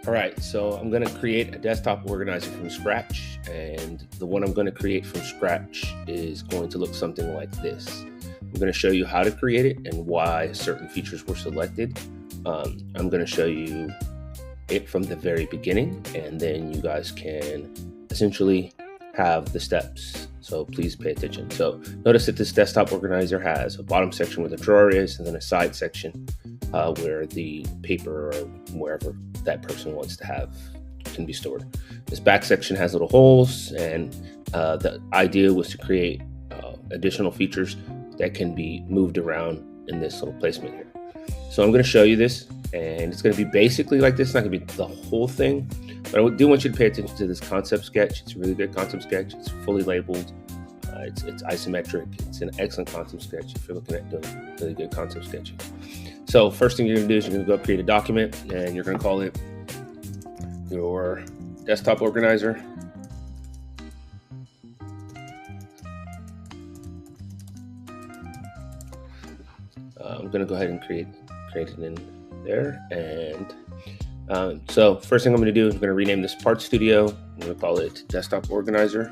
All right, so I'm going to create a desktop organizer from scratch, and the one I'm going to create from scratch is going to look something like this. I'm going to show you how to create it and why certain features were selected. I'm going to show you it from the very beginning, and then you guys can essentially have the steps. So please pay attention. So notice that this desktop organizer has a bottom section where the drawer is, and then a side section where the paper or wherever that person wants to have can be stored. This back section has little holes, and the idea was to create additional features that can be moved around in this little placement here. So I'm going to show you this, and it's going to be basically like this. It's not going to be the whole thing, but I do want you to pay attention to this concept sketch. It's a really good concept sketch. It's fully labeled. It's isometric. It's an excellent concept sketch if you're looking at doing really good concept sketching. So first thing you're going to do is you're going to go create a document, and you're going to call it your desktop organizer. I'm going to go ahead and create it in there. And so first thing I'm going to do is I'm going to rename this Part Studio. I'm going to call it Desktop Organizer.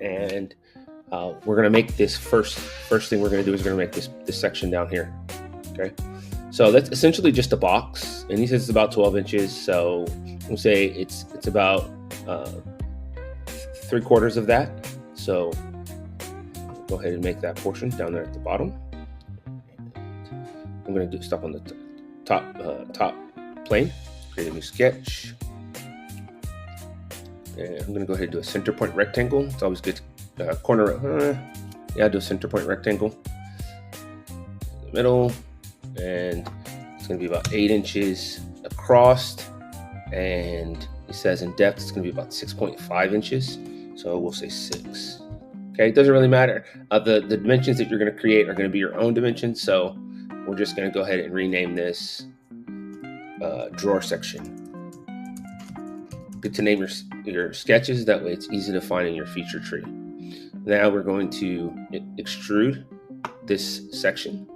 And we're going to make this first thing we're going to do is we're going to make this section down here. Okay. So that's essentially just a box, and he says it's about 12 inches. So we'll say it's about 3/4 of that. So go ahead and make that portion down there at the bottom. I'm going to do stuff on the top plane. Create a new sketch, and I'm going to go ahead and do a center point rectangle. It's always good. Corner. Yeah, do a center point rectangle in the middle, and it's going to be about 8 inches across, and it says in depth it's going to be about 6.5 inches. So we'll say 6. Okay, it doesn't really matter. The dimensions that you're going to create are going to be your own dimensions. So we're just going to go ahead and rename this drawer section. Good to name your sketches. That way it's easy to find in your feature tree. Now we're going to extrude this section.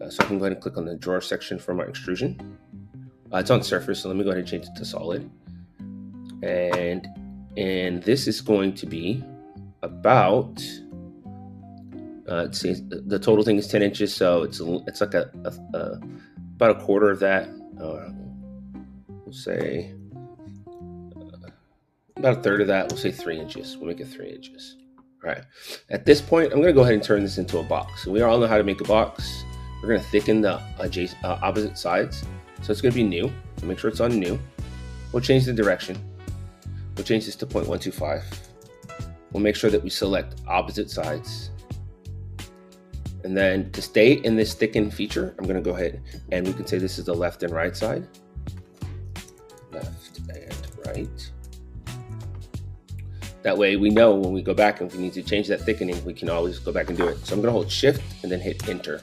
So I can go ahead and click on the drawer section for my extrusion. It's on surface, so let me go ahead and change it to solid. And this is going to be about, let's see, the total thing is 10 inches, so it's like about 1/4 of that. We'll say about 1/3 of that. We'll say 3 inches. We'll make it 3 inches. All right. At this point, I'm going to go ahead and turn this into a box. So we all know how to make a box. We're going to thicken the opposite sides. So it's going to be new. Make sure it's on new. We'll change the direction. We'll change this to 0.125. We'll make sure that we select opposite sides. And then to stay in this thicken feature, I'm going to go ahead and we can say this is the left and right side. Left and right. That way we know when we go back and if we need to change that thickening, we can always go back and do it. So I'm going to hold Shift and then hit Enter.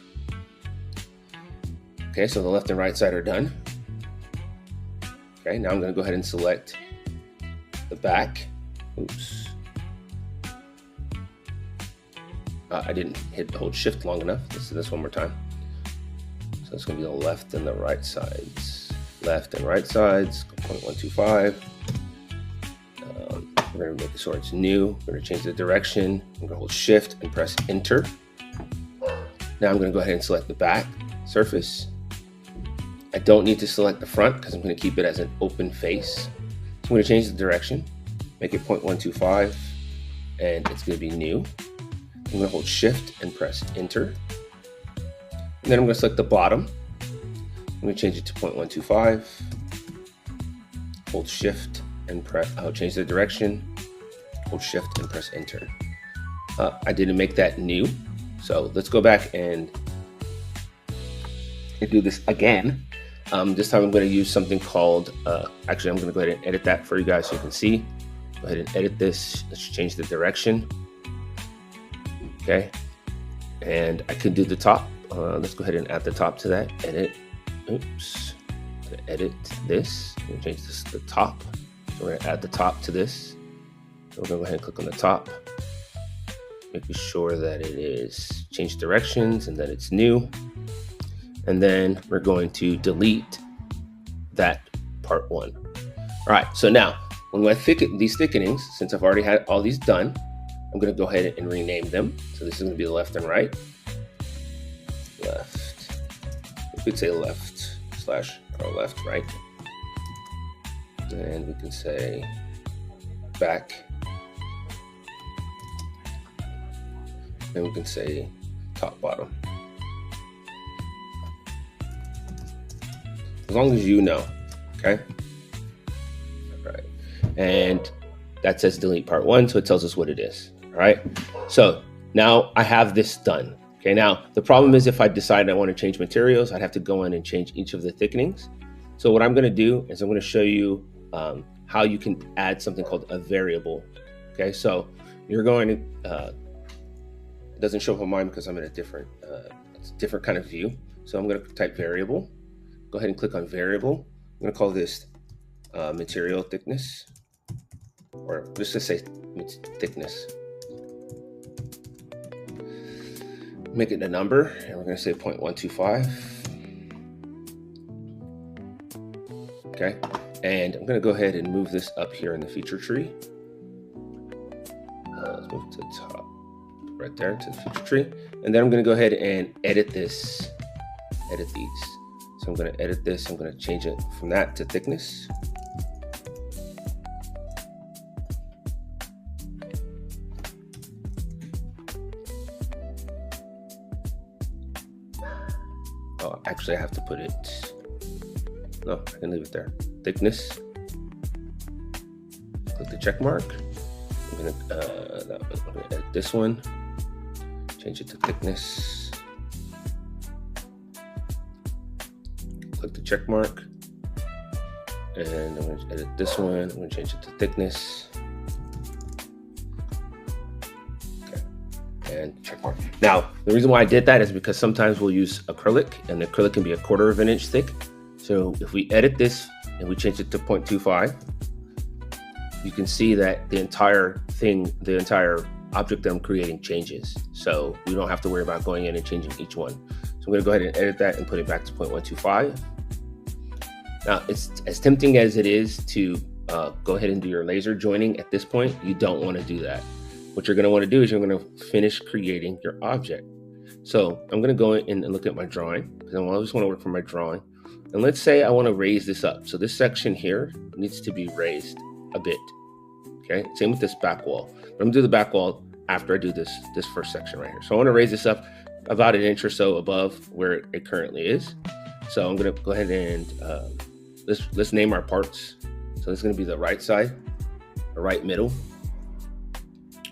Okay, so the left and right side are done. Okay, now I'm going to go ahead and select the back. Oops. I didn't hold Shift long enough. Let's do this one more time. So it's going to be the left and the right sides. Left and right sides, 0.125. We're going to make it so it's new. We're going to change the direction. I'm going to hold Shift and press Enter. Now I'm going to go ahead and select the back surface. I don't need to select the front because I'm going to keep it as an open face. So I'm going to change the direction, make it 0.125, and it's going to be new. I'm going to hold Shift and press Enter. And then I'm going to select the bottom. I'm going to change it to 0.125. Hold Shift and I'll change the direction. Hold Shift and press Enter. I didn't make that new, so let's go back and do this again. This time I'm going to use something called, actually I'm going to go ahead and edit that for you guys so you can see. Go ahead and edit this. Let's change the direction. Okay, and I could do the top. Let's go ahead and add the top to that. Edit. Oops. Edit this. We'll change this to the top. So we're going to add the top to this. So we're going to go ahead and click on the top, making sure that it is change directions and that it's new. and then we're going to delete that part 1. All right, so now when I thicken these thickenings, since I've already had all these done, I'm going to go ahead and rename them. So this is going to be the left and right. Left. We could say left slash or left right. And we can say back. And we can say top bottom. As long as you know, okay? All right. And that says delete part 1, so it tells us what it is. All right. So now I have this done. Okay. Now the problem is if I decide I want to change materials, I'd have to go in and change each of the thickenings. So what I'm going to do is I'm going to show you how you can add something called a variable. Okay. So you're going to, it doesn't show up on mine because I'm in a different kind of view. So I'm going to type variable. Go ahead and click on variable. I'm going to call this material thickness, or just to say thickness. Make it a number, and we're going to say 0.125. Okay, and I'm going to go ahead and move this up here in the feature tree. Let's move it to the top, right there to the feature tree, and then I'm going to go ahead and edit these. So I'm going to edit this. I'm going to change it from that to thickness. Oh, actually I have to put it, no, I can leave it there. Thickness, click the check mark. I'm gonna edit this one, change it to thickness, click the check mark, and I'm gonna edit this one, I'm gonna change it to thickness. And check mark. Now, the reason why I did that is because sometimes we'll use acrylic, and the acrylic can be 1/4 of an inch thick. So if we edit this and we change it to 0.25, you can see that the entire thing, the entire object that I'm creating changes. So we don't have to worry about going in and changing each one. So I'm going to go ahead and edit that and put it back to 0.125. Now, it's as tempting as it is to go ahead and do your laser joining at this point. You don't want to do that. What you're going to want to do is you're going to finish creating your object. So I'm going to go in and look at my drawing, because I just want to work from my drawing. And let's say I want to raise this up. So this section here needs to be raised a bit. Okay, same with this back wall. But I'm going to do the back wall after I do this first section right here. So I want to raise this up about 1 inch or so above where it currently is. So I'm going to go ahead and let's name our parts. So this is going to be the right side, the right middle.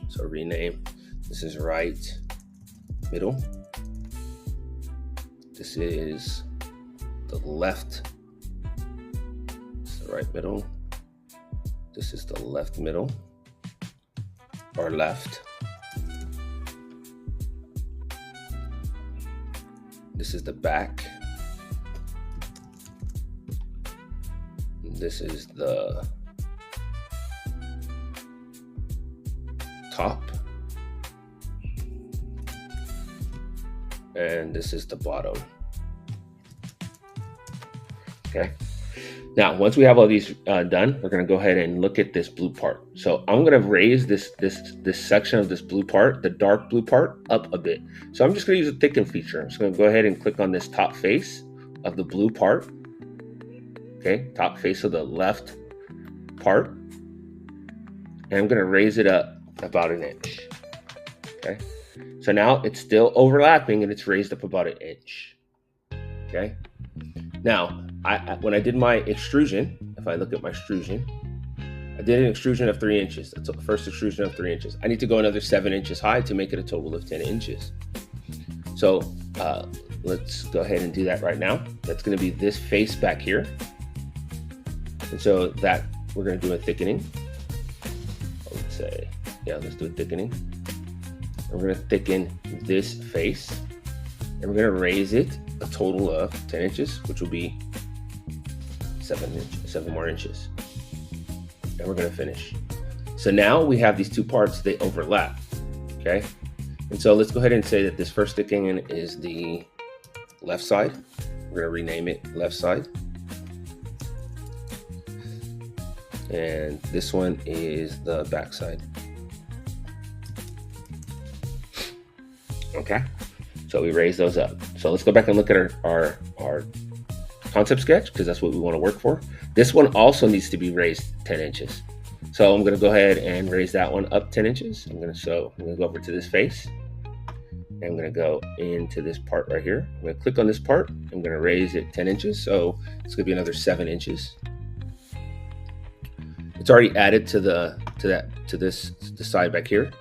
So rename, this is right middle. This is the left, it's the right middle. This is the left middle, or left. This is the back. This is the top, and this is the bottom. Okay. Now, once we have all these done, we're going to go ahead and look at this blue part. So I'm going to raise this section of this blue part, the dark blue part, up a bit. So I'm just going to use a thicken feature. I'm just going to go ahead and click on this top face of the blue part. Okay, top face of the left part, and I'm going to raise it up about 1 inch. Okay, so now it's still overlapping and it's raised up about 1 inch. Okay, now when I did my extrusion, if I look at my extrusion, I did an extrusion of 3 inches. That's the first extrusion of 3 inches. I need to go another 7 inches high to make it a total of 10 inches. So let's go ahead and do that right now. That's going to be this face back here. And so that we're going to do a thickening. Let's say, yeah, let's do a thickening. And we're going to thicken this face, and we're going to raise it a total of 10 inches, which will be 7 more inches. And we're going to finish. So now we have these two parts, they overlap. Okay. And so let's go ahead and say that this first thickening is the left side. We're going to rename it left side. And this one is the back side. Okay, so we raise those up. So let's go back and look at our concept sketch, because that's what we want to work for. This one also needs to be raised 10 inches. So I'm going to go ahead and raise that one up 10 inches. I'm going to go over to this face. And I'm going to go into this part right here. I'm going to click on this part. I'm going to raise it 10 inches. So it's going to be another 7 inches. It's already added to the side back here.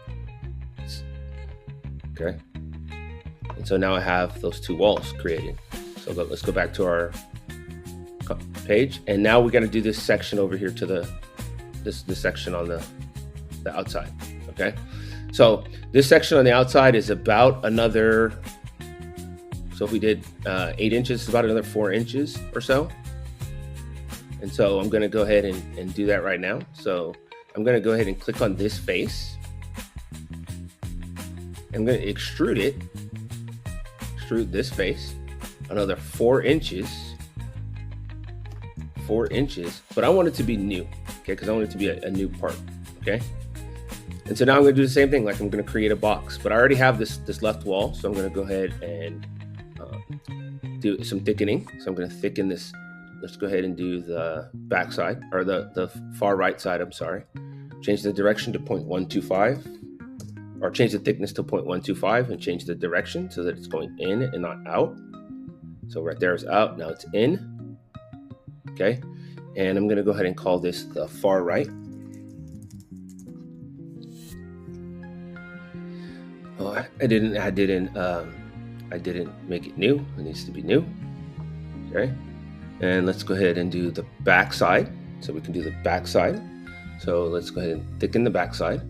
Okay. And so now I have those 2 walls created. So let's go back to our page. And now we got to do this section over here to this section on the outside. Okay. So this section on the outside is about another, so if we did 8 inches, it's about another 4 inches or so. And so I'm going to go ahead and do that right now. So I'm going to go ahead and click on this face. I'm going to extrude this face another 4 inches, but I want it to be new, okay? Because I want it to be a new part, okay? And so now I'm going to do the same thing, like I'm going to create a box, but I already have this left wall, so I'm going to go ahead and do some thickening. So I'm going to thicken this. Let's go ahead and do the back side, or the far right side, I'm sorry. Change the direction to 0.125, or change the thickness to 0.125 and change the direction so that it's going in and not out. So right there is out, now it's in, okay? And I'm gonna go ahead and call this the far right. Oh, I didn't make it new. It needs to be new, okay? And let's go ahead and do the back side. So we can do the back side. So let's go ahead and thicken the back side.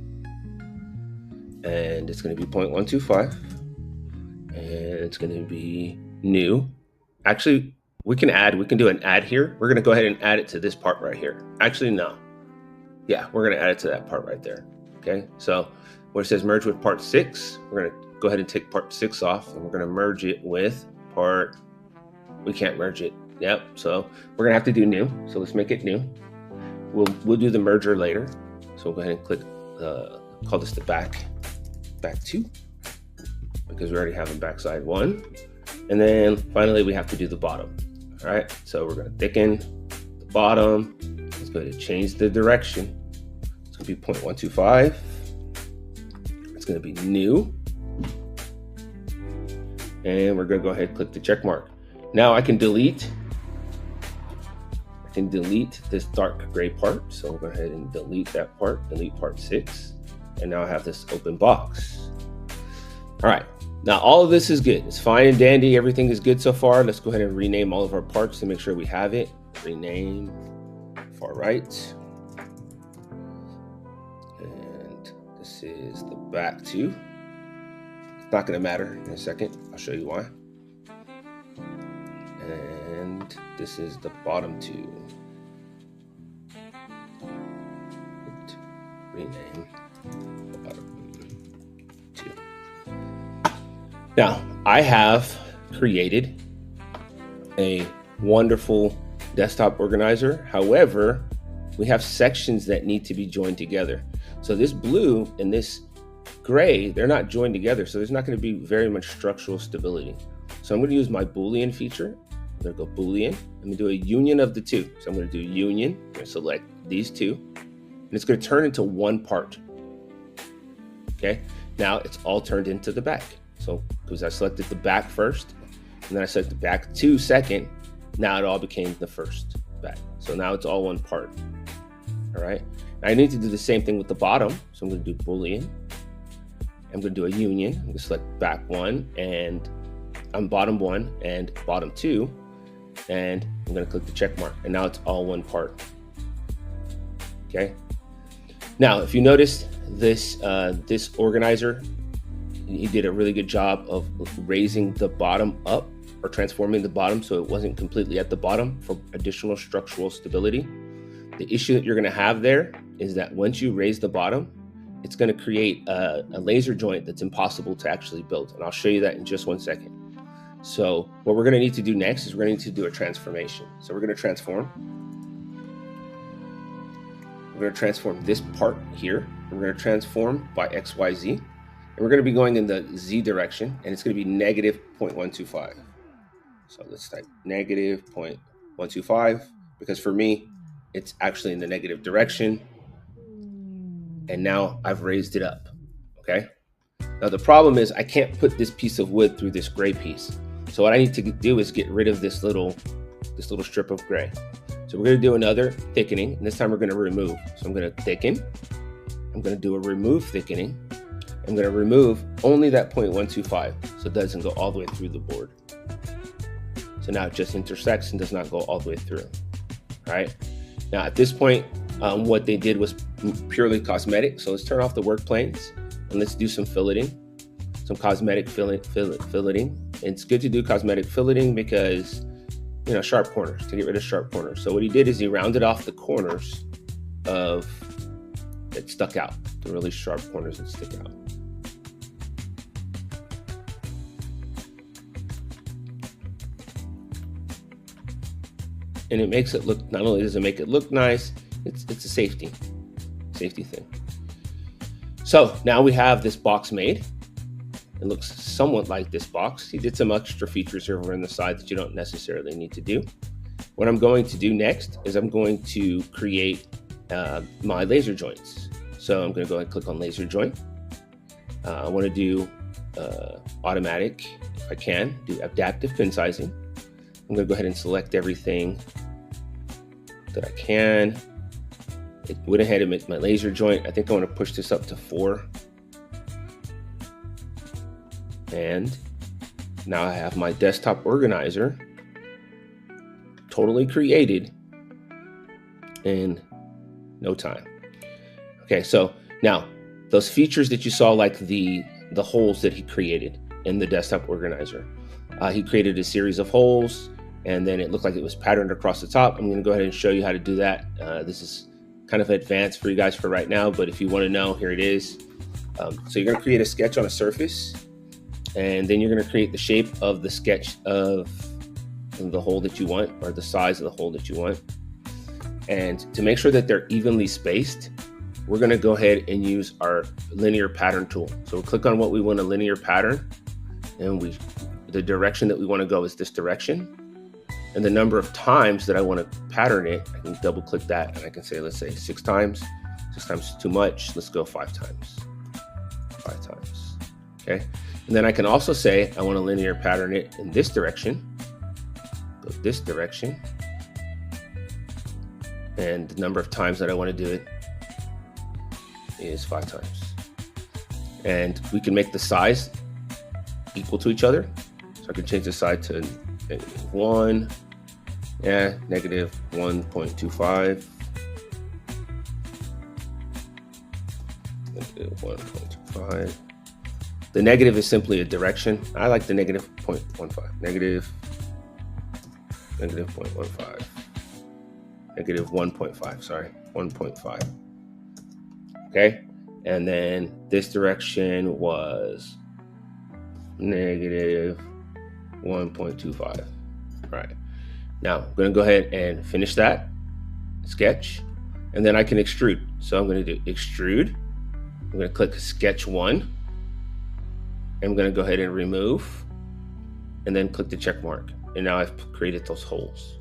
And it's going to be 0.125. And it's going to be new. Actually, we can do an add here. We're going to go ahead and add it to this part right here. Actually, no. Yeah, we're going to add it to that part right there. Okay, so where it says merge with part 6, we're going to go ahead and take part 6 off, and we're going to merge it with part, we can't merge it. Yep, so we're gonna have to do new. So let's make it new. We'll do the merger later. So we'll go ahead and click, call this the back 2, because we already have a backside 1. And then finally we have to do the bottom. All right, so we're gonna thicken the bottom. Let's go ahead and change the direction. It's gonna be 0.125. It's gonna be new. And we're gonna go ahead and click the check mark. Now I can delete this dark gray part. So we'll go ahead and delete that part, delete part 6. And now I have this open box. All right, now all of this is good. It's fine and dandy. Everything is good so far. Let's go ahead and rename all of our parts to make sure we have it. Rename far right. And this is the back 2. It's not gonna matter in a second. I'll show you why. And this is the bottom 2. Rename bottom 2. Now, I have created a wonderful desktop organizer. However, we have sections that need to be joined together. So this blue and this gray, they're not joined together. So there's not going to be very much structural stability. So I'm going to use my Boolean feature. I'm going to go Boolean. I'm going to do a union of the 2. So I'm going to do union. I'm going to select these 2. And it's going to turn into one part. Okay. Now it's all turned into the back. So because I selected the back first, and then I selected the back 2 second, now it all became the first back. So now it's all one part. All right. I need to do the same thing with the bottom. So I'm going to do Boolean. I'm going to do a union. I'm going to select back 1 and bottom 1 and bottom 2. And I'm going to click the check mark. And now it's all one part. Okay. Now, if you notice this, this organizer, he did a really good job of raising the bottom up, or transforming the bottom so it wasn't completely at the bottom for additional structural stability. The issue that you're going to have there is that once you raise the bottom, it's going to create a laser joint that's impossible to actually build. And I'll show you that in just 1 second. So what we're going to need to do next is we're going to need to do a transformation. So we're going to transform. We're going to transform this part here. We're going to transform by XYZ. And we're going to be going in the Z direction, and it's going to be negative 0.125. So let's type negative 0.125, because for me, it's actually in the negative direction. And now I've raised it up, okay? Now the problem is I can't put this piece of wood through this gray piece. So what I need to do is get rid of this little strip of gray. So we're going to do another thickening, and this time we're going to remove. So I'm going to thicken. I'm going to do a remove thickening. I'm going to remove only that 0.125, so it doesn't go all the way through the board. So now it just intersects and does not go all the way through. All right. Now at this point, what they did was purely cosmetic. So let's turn off the work planes and let's do some filleting, some cosmetic filleting. It's good to do cosmetic filleting because, you know, sharp corners, to get rid of sharp corners. So what he did is he rounded off the corners that stuck out, the really sharp corners that stick out. And it makes it look, not only does it make it look nice, it's a safety thing. So now we have this box made. It looks somewhat like this box. He did some extra features over on the side that you don't necessarily need to do. What I'm going to do next is I'm going to create my laser joints. So I'm going to go ahead and click on laser joint. I want to do automatic, if I can, do adaptive pin sizing. I'm going to go ahead and select everything that I can. It went ahead and made my laser joint. I think I want to push this up to 4. And now I have my desktop organizer totally created in no time. Okay, so now those features that you saw, like the holes that he created in the desktop organizer, he created a series of holes, and then it looked like it was patterned across the top. I'm going to go ahead and show you how to do that. This is kind of advanced for you guys for right now, but if you want to know, here it is. So you're going to create a sketch on a surface, and then you're going to create the shape of the sketch of the hole that you want, or the size of the hole that you want. And to make sure that they're evenly spaced, we're going to go ahead and use our linear pattern tool. So we'll click on what we want a linear pattern, and the direction that we want to go is this direction. And the number of times that I want to pattern it, I can double click that and I can say, let's say 6 times. 6 times is too much. Let's go 5 times. 5 times. Okay. And then I can also say I want to linear pattern it in this direction. Go this direction. And the number of times that I want to do it is 5 times. And we can make the size equal to each other. So I can change the size to -1, yeah, -1.25, -1.25. The negative is simply a direction. I like the -0.15, -0.15, -1.5, sorry, 1.5. Okay, and then this direction was -1.25. Right. Now I'm going to go ahead and finish that sketch, and then I can extrude. So I'm going to do extrude. I'm going to click sketch 1. I'm going to go ahead and remove, and then click the check mark. And now I've created those holes.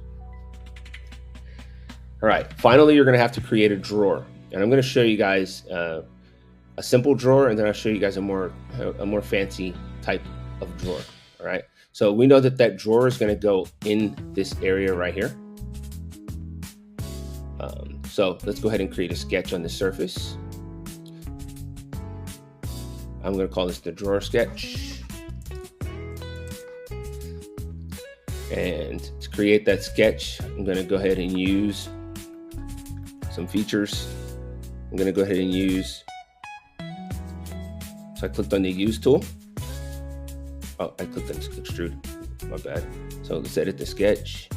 All right. Finally, you're going to have to create a drawer, and I'm going to show you guys a simple drawer, and then I'll show you guys a more fancy type of drawer. All right. So we know that drawer is going to go in this area right here. So let's go ahead and create a sketch on the surface. I'm going to call this the drawer sketch. And to create that sketch, I'm going to go ahead and use some features. I'm going to go ahead and use, so I clicked on the use tool. Oh, I clicked on extrude, my bad. So let's edit the sketch,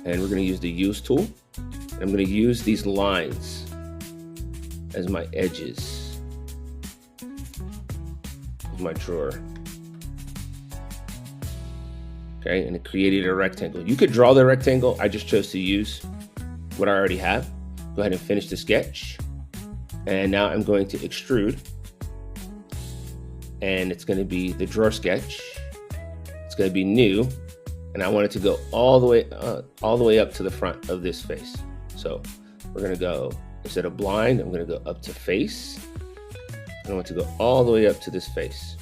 and we're going to use the use tool. And I'm going to use these lines as my edges of my drawer. Okay, and it created a rectangle. You could draw the rectangle. I just chose to use what I already have. Go ahead and finish the sketch. And now I'm going to extrude. And it's going to be the drawer sketch. It's going to be new. And I want it to go all the way up to the front of this face. So we're going to go, instead of blind, I'm going to go up to face. And I want to go all the way up to this face.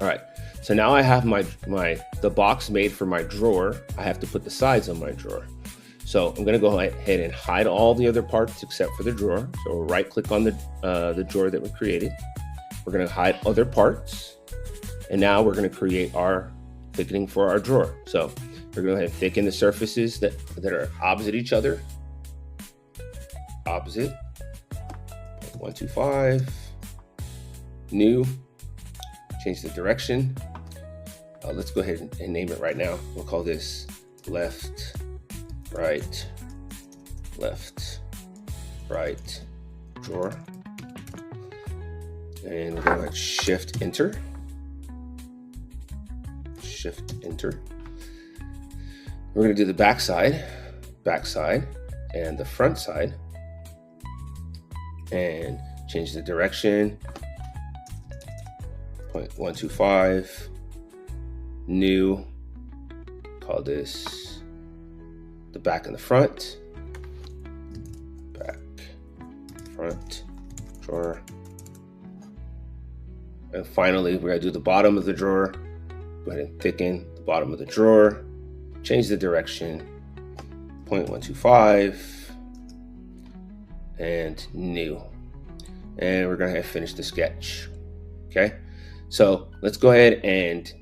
All right. So now I have the box made for my drawer. I have to put the sides on my drawer. So I'm going to go ahead and hide all the other parts except for the drawer. So we'll right click on the drawer that we created. We're going to hide other parts. And now we're going to create our thickening for our drawer. So we're going to go ahead and thicken the surfaces that are opposite each other. Opposite. 125. New. Change the direction. Let's go ahead and name it right now. We'll call this left, right, drawer. And we're going to shift enter. Shift enter. We're going to do the back side, and the front side. And change the direction. 0.125. New, call this the back and the front, back, front, drawer. And finally, we're gonna do the bottom of the drawer. Go ahead and thicken the bottom of the drawer, change the direction, 0.125, and new. And we're gonna finish the sketch, okay? So let's go ahead and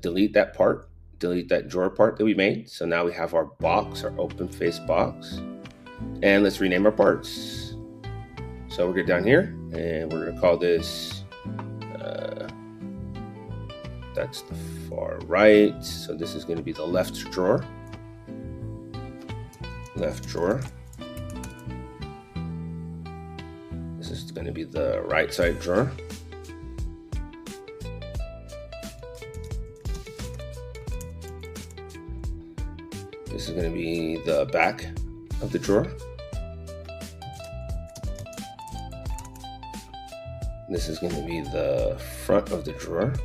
delete that part, delete that drawer part that we made. So now we have our box, our open face box. And let's rename our parts. So we'll get down here and we're gonna call this, that's the far right. So this is gonna be the left drawer. Left drawer. This is gonna be the right side drawer. This is going to be the back of the drawer. This is going to be the front of the drawer.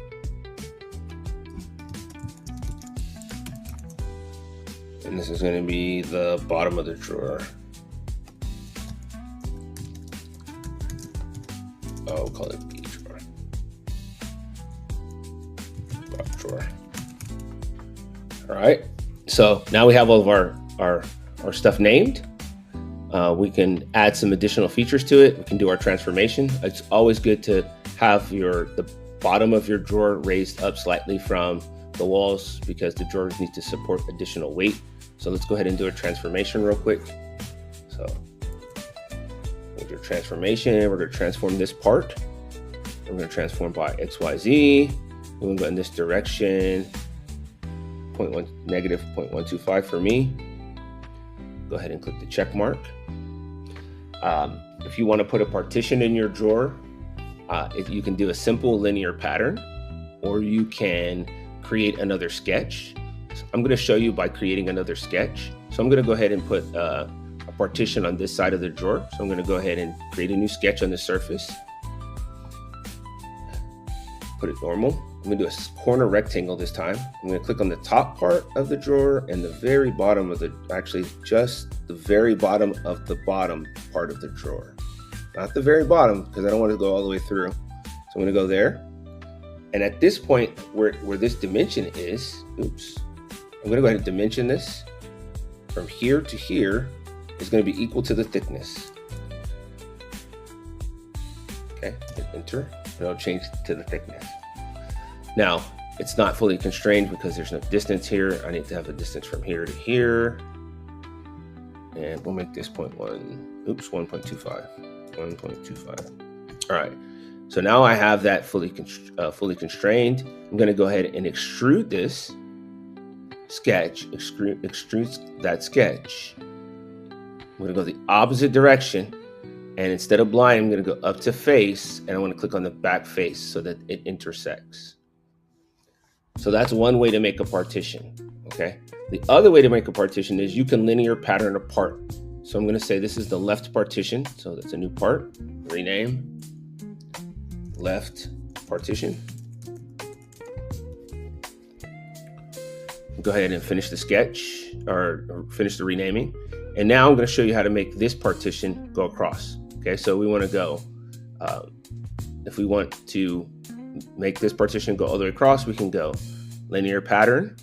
And this is going to be the bottom of the drawer. Oh, we'll call it B drawer. Bottom drawer. All right. So now we have all of our stuff named. We can add some additional features to it. We can do our transformation. It's always good to have the bottom of your drawer raised up slightly from the walls because the drawers need to support additional weight. So let's go ahead and do a transformation real quick. So we'll do a transformation. We're going to transform this part. We're going to transform by XYZ. We're going to go in this direction. Negative 0.125 for me. Go ahead and click the check mark. If you want to put a partition in your drawer, you can do a simple linear pattern, or you can create another sketch. So I'm going to show you by creating another sketch. So I'm going to go ahead and put a partition on this side of the drawer. So I'm going to go ahead and create a new sketch on the surface. Put it normal. I'm going to do a corner rectangle this time. I'm going to click on the top part of the drawer and the very bottom of just the very bottom of the bottom part of the drawer. Not the very bottom, because I don't want to go all the way through. So I'm going to go there. And at this point where this dimension is, I'm going to go ahead and dimension this. From here to here is going to be equal to the thickness. Okay, hit enter, and it'll change to the thickness. Now, it's not fully constrained because there's no distance here. I need to have a distance from here to here. And we'll make this 1.25. 1.25. All right. So now I have that fully constrained. I'm going to go ahead and extrude this sketch, extrude that sketch. I'm going to go the opposite direction. And instead of blind, I'm going to go up to face. And I want to click on the back face so that it intersects. So that's one way to make a partition, okay? The other way to make a partition is you can linear pattern apart. So I'm gonna say this is the left partition. So that's a new part, rename, left partition. Go ahead and finish the sketch or finish the renaming. And now I'm gonna show you how to make this partition go across. Okay, so we wanna go, if we want to make this partition go all the way across, we can go linear pattern.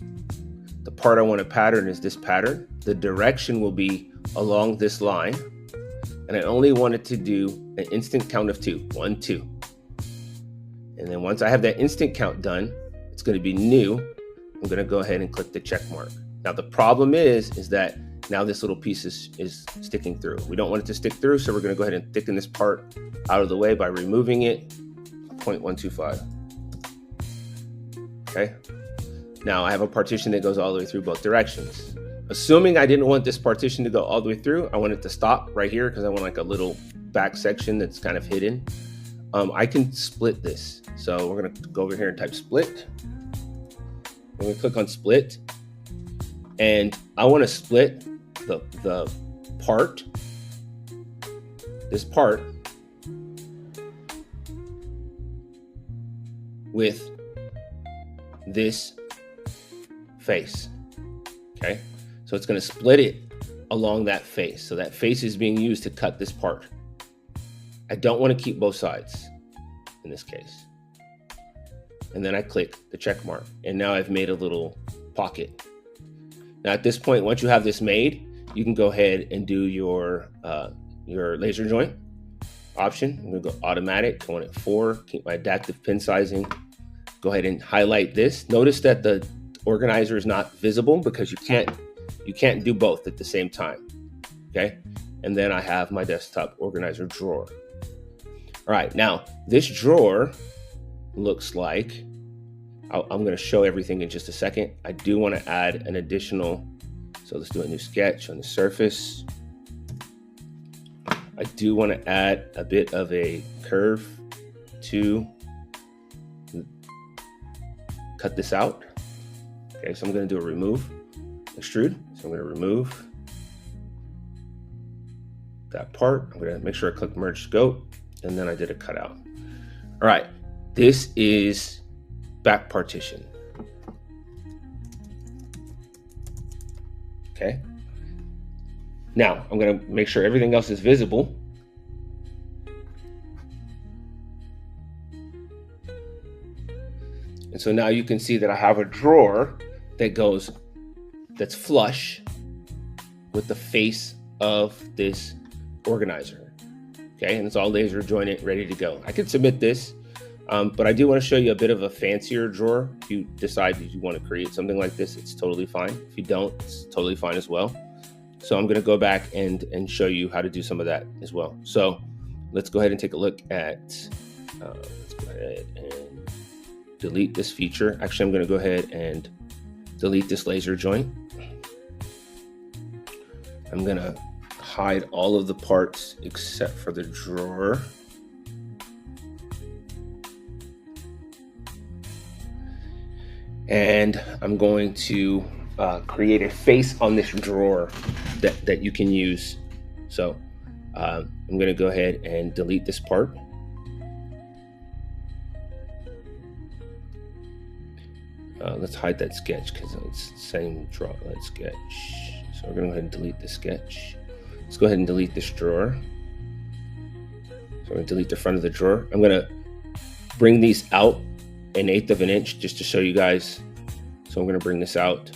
The part I want to pattern is this pattern. The direction will be along this line. And I only want it to do an instant count of 2, 1, 2. And then once I have that instant count done, it's going to be new. I'm going to go ahead and click the check mark. Now the problem is that now this little piece is sticking through. We don't want it to stick through, so we're going to go ahead and thicken this part out of the way by removing it, 0.125. Okay. Now I have a partition that goes all the way through both directions. Assuming I didn't want this partition to go all the way through, I want it to stop right here because I want like a little back section that's kind of hidden. I can split this. So we're going to go over here and type split. I'm going to click on split. And I want to split the part, this part, with this face. Okay, so it's going to split it along that face. So that face is being used to cut this part. I don't want to keep both sides in this case. And then I click the check mark, and now I've made a little pocket. Now at this point, once you have this made, you can go ahead and do your laser joint option. I'm going to go automatic. I want it 4. Keep my adaptive pin sizing. Go ahead and highlight this. Notice that the organizer is not visible because you can't do both at the same time. Okay, and then I have my desktop organizer drawer. All right, now this drawer looks like, I'm going to show everything in just a second. I do want to add an additional, so let's do a new sketch on the surface. I do want to add a bit of a curve to cut this out. Okay, so I'm going to do a remove, extrude. So I'm going to remove that part. I'm going to make sure I click merge scope, and then I did a cutout. All right, this is back partition. Okay. Now I'm going to make sure everything else is visible. And so now you can see that I have a drawer that's flush with the face of this organizer. Okay, and it's all laser jointed, ready to go. I could submit this, but I do want to show you a bit of a fancier drawer. If you decide that you want to create something like this, it's totally fine. If you don't, it's totally fine as well. So I'm going to go back and show you how to do some of that as well. So let's go ahead and take a look at, let's go ahead and delete this feature. Actually, I'm going to go ahead and delete this laser joint. I'm going to hide all of the parts except for the drawer. And I'm going to create a face on this drawer that you can use. So I'm going to go ahead and delete this part. Let's hide that sketch because it's the same draw. That sketch. So we're going to go ahead and delete the sketch. Let's go ahead and delete this drawer. So I'm going to delete the front of the drawer. I'm going to bring these out 1/8 of an inch just to show you guys. So I'm going to bring this out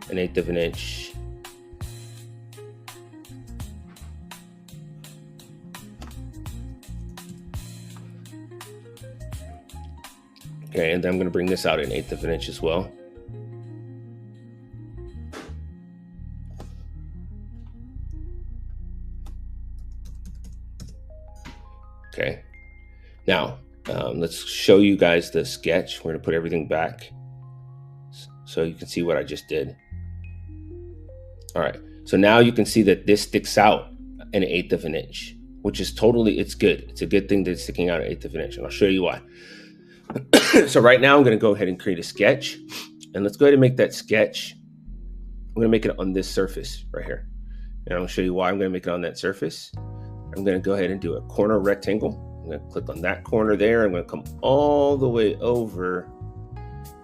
1/8 of an inch. Okay, and then I'm going to bring this out 1/8 of an inch as well. Okay, now let's show you guys the sketch. We're going to put everything back so you can see what I just did. All right, so now you can see that this sticks out 1/8 of an inch, which is totally, it's good. It's a good thing that it's sticking out 1/8 of an inch, and I'll show you why. So right now I'm going to go ahead and create a sketch, and let's go ahead and make that sketch. I'm going to make it on this surface right here. And I'm going to show you why I'm going to make it on that surface. I'm going to go ahead and do a corner rectangle. I'm going to click on that corner there. I'm going to come all the way over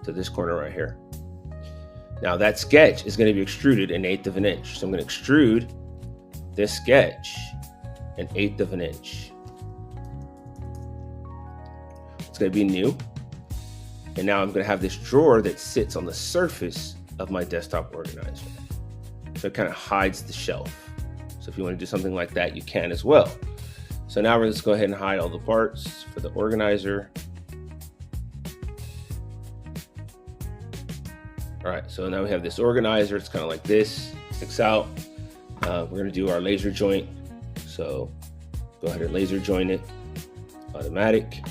to this corner right here. Now that sketch is going to be extruded 1/8 of an inch. So I'm going to extrude this sketch 1/8 of an inch. It's going to be new. And now I'm going to have this drawer that sits on the surface of my desktop organizer. So it kind of hides the shelf. So if you want to do something like that, you can as well. So now let's go ahead and hide all the parts for the organizer. All right, so now we have this organizer. It's kind of like this, sticks out. We're going to do our laser joint. So go ahead and laser join it, automatic,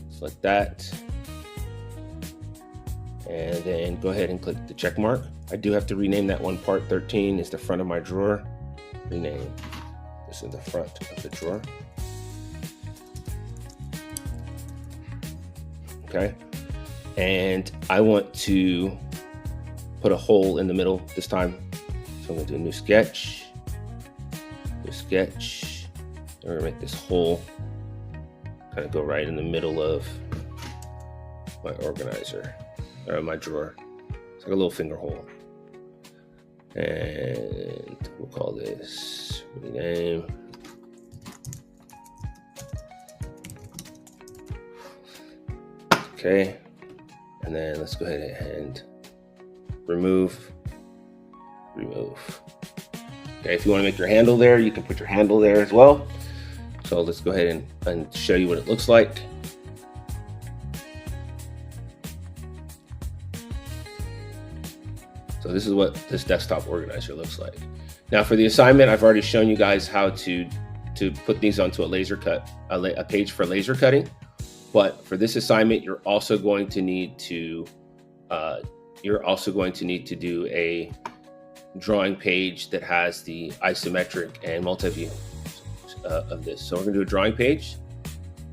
just like that. And then go ahead and click the check mark. I do have to rename that one. Part 13 is the front of my drawer. Rename. This is the front of the drawer. Okay. And I want to put a hole in the middle this time. So I'm going to do a new sketch. New sketch. And we're going to make this hole kind of go right in the middle of my organizer. Or my drawer. It's like a little finger hole. And we'll call this rename. Okay. And then let's go ahead and remove. Okay, if you want to make your handle there, you can put your handle there as well. So let's go ahead and show you what it looks like. So this is what this desktop organizer looks like. Now for the assignment, I've already shown you guys how to put these onto a laser cut, a page for laser cutting. But for this assignment, you're also going to need to do a drawing page that has the isometric and multi-view of this. So we're gonna do a drawing page.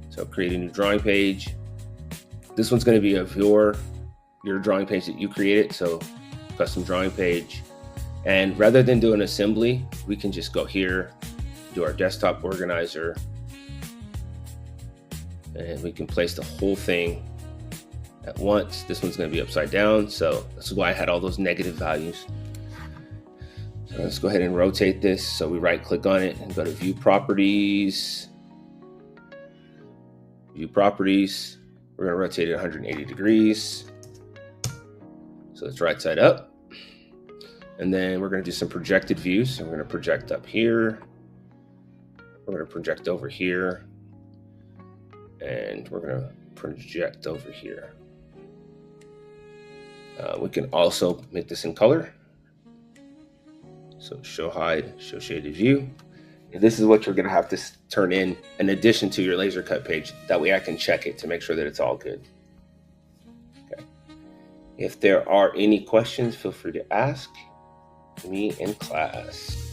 So create a new drawing page. This one's gonna be of your drawing page that you created. So custom drawing page. And rather than do an assembly, we can just go here, do our desktop organizer, and we can place the whole thing at once. This one's going to be upside down, so that's why I had all those negative values. So let's go ahead and rotate this. So we right click on it and go to view properties. View properties. We're going to rotate it 180 degrees. So it's right side up. And then we're going to do some projected views. So we're going to project up here. We're going to project over here. And we're going to project over here. We can also make this in color. So show hide, show shaded view. And this is what you're going to have to turn in addition to your laser cut page. That way I can check it to make sure that it's all good. Okay. If there are any questions, feel free to ask me in class.